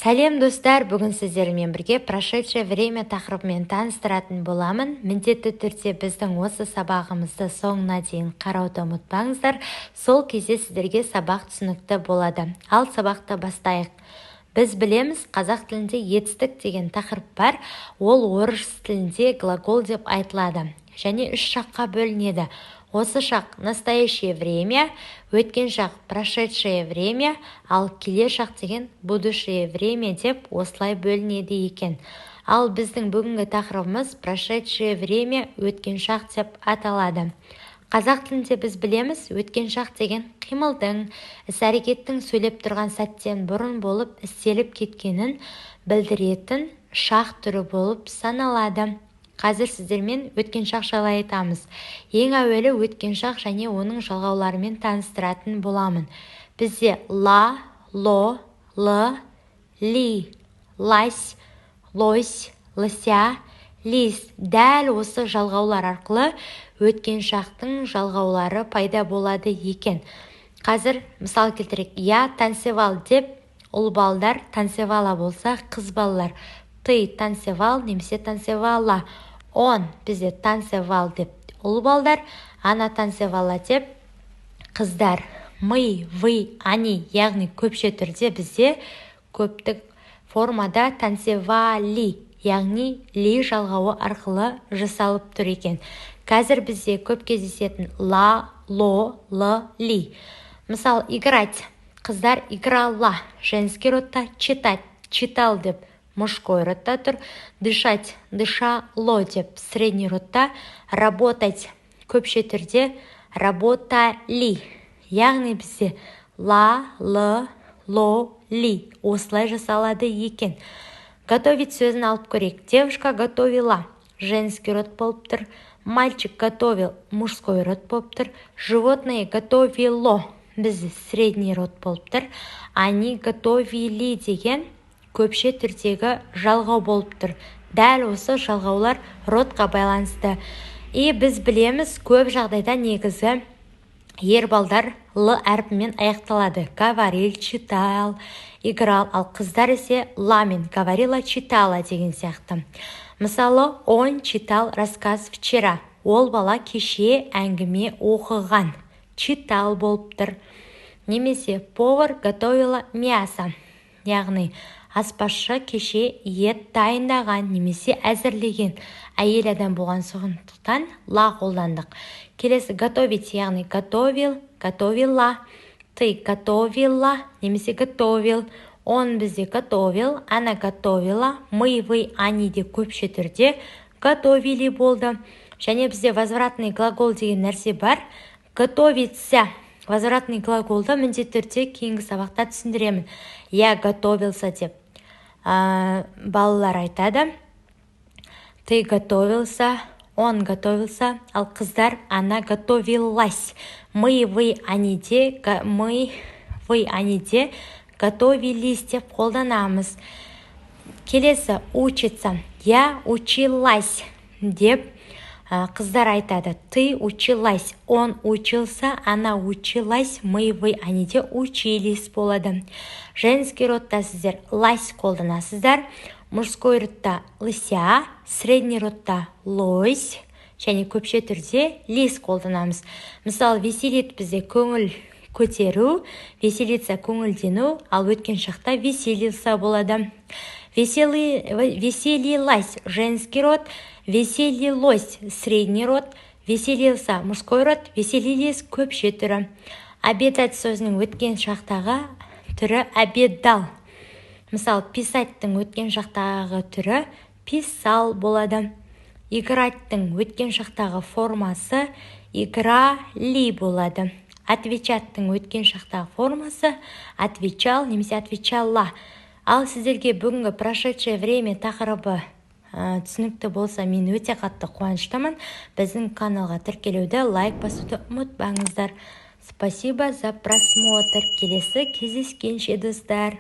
Сәлем достар, бүгін сіздермен бірге прошедшее время тақырыбымен таныстыратын боламын. Міндетті түрде біздің осы сабағымызды соңына дейін қарауды ұмытпаңыздар. Сол кезде сіздерге сабақ түсінікті болады. Ал сабақты бастайық. Біз білеміз, қазақ тілінде етістік деген тақырып бар. Ол орыс тілінде глагол деп айтылады. Және үш шаққа бөлінеді. Осы шақ настоящее время, өткен шақ прошедшее время, ал келер шақ деген будущее время деп осылай бөлінеді екен. Ал біздің бүгінгі тақырыбымыз прошедшее время, өткен шақ деп аталады. Қазақ тілінде біз білеміз, өткен шақ деген қимылдың, іс-әрекеттің сөйлеп тұрған сәттен бұрын болып істеліп кеткенін білдіретін шақ түрі болып саналады. Қазір сіздермен өткен шақ жайлы айтамыз. Ең әуелі өткен шақ және оның жалғауларымен таныстыратын боламын. Бізде ла, ло, лы, ли, лась, лось, лыся, лис. Дәл осы жалғаулар арқылы өткен шақтың жалғаулары пайда болады екен. Қазір мысал келтірейік. Я танцевал деп ұл балдар, танцевала болса қыз балалар. Ты танцевал немесе танцевала. Он бізде танцевал деп ұл балдар, она танцевала деп қыздар. Мы, вы, они, яғни көпше түрде бізде көптік формада танцевали, яғни ли жалғауы арқылы жасалып тұр екен. Қазір бізде көп кездесетін ла, ло, лы, ли. Мысал, играть. Қыздар играла. Женский родта читать, читал деп мужской родта тұр. Дышать, дышало деп средний родта. Работать көпше түрде работали. Яғни бізде ла, лы, ло, ли осылай жасалады екен. Готовить сөзін алып көрейік. Девушка готовила. Женский род болып тұр. Мальчик готовил. Мужской род болып тұр. Животное готовило. Бізде средний род болып тұр. Они готовили деген көпше түрдегі жалғау болып тұр. Дәл осы жалғаулар родқа байланысты. И біз білеміз, көп жағдайда негізі ер балдар лы әрпімен аяқталады. Говорил, читал, играл. Ал қыздар есе ламен. Говорила, читала деген сияқты. Мысалы, он читал рассказ вчера. Ол бала кеше әңгіме оқыған. Читал болып тұр. Немесе повар готовила мясо. Яғни аспазшы кеше ет дайындаған немесе әзірлеген. Әйел адам болған соғындықтан ла қолдандық. Келесі готовить, яғни готовил, готовила. Ты готовила немесе готовил. Он бізде готовил, она готовила. Мы, вы, они де көпше түрде готовили болды. Және бізде возвратный глагол деген нәрсе бар. Готовиться. Возвратный глаголды міндетті түрде кейінгі сабақта түсіндіремін. Я готовился деп балалар айтады. Ты готовился, он готовился, ал қыздар она готовилась. Мы, вы, они де готовились деп қолданамыз. Келесі учиться. Я училась деп қыздар айтады. Ты училась, он учился, она училась, мы, вы, они де учились болады. Женский родта сіздер лась қолданасыздар. Мужской родта лыся, средний родта лось, және көпше түрде лис қолданамыз. Мысалы, веселит бізде көңіл көтеру, веселиться көңілдену, ал өткен шақта веселился болады. Веселилась женский род, веселилось средний род, веселился мужской род, веселились көпше түрі. Обедать сөзінің өткен шақтағы түрі обедал. Мысал, писаттың өткен шақтағы түрі писал болады. Играттың өткен шақтағы формасы играли болады. Отвечаттың өткен шақтағы формасы отвечал немесе отвечала. Ал сіздерге бүгінгі прошедшее время тақырыбы түсінікті болса, мен өте қатты қуаныштымын. Біздің каналға тіркелуді, лайк басуды ұмытпаңыздар. Спасибо за просмотр. Келесі кездескенше достар.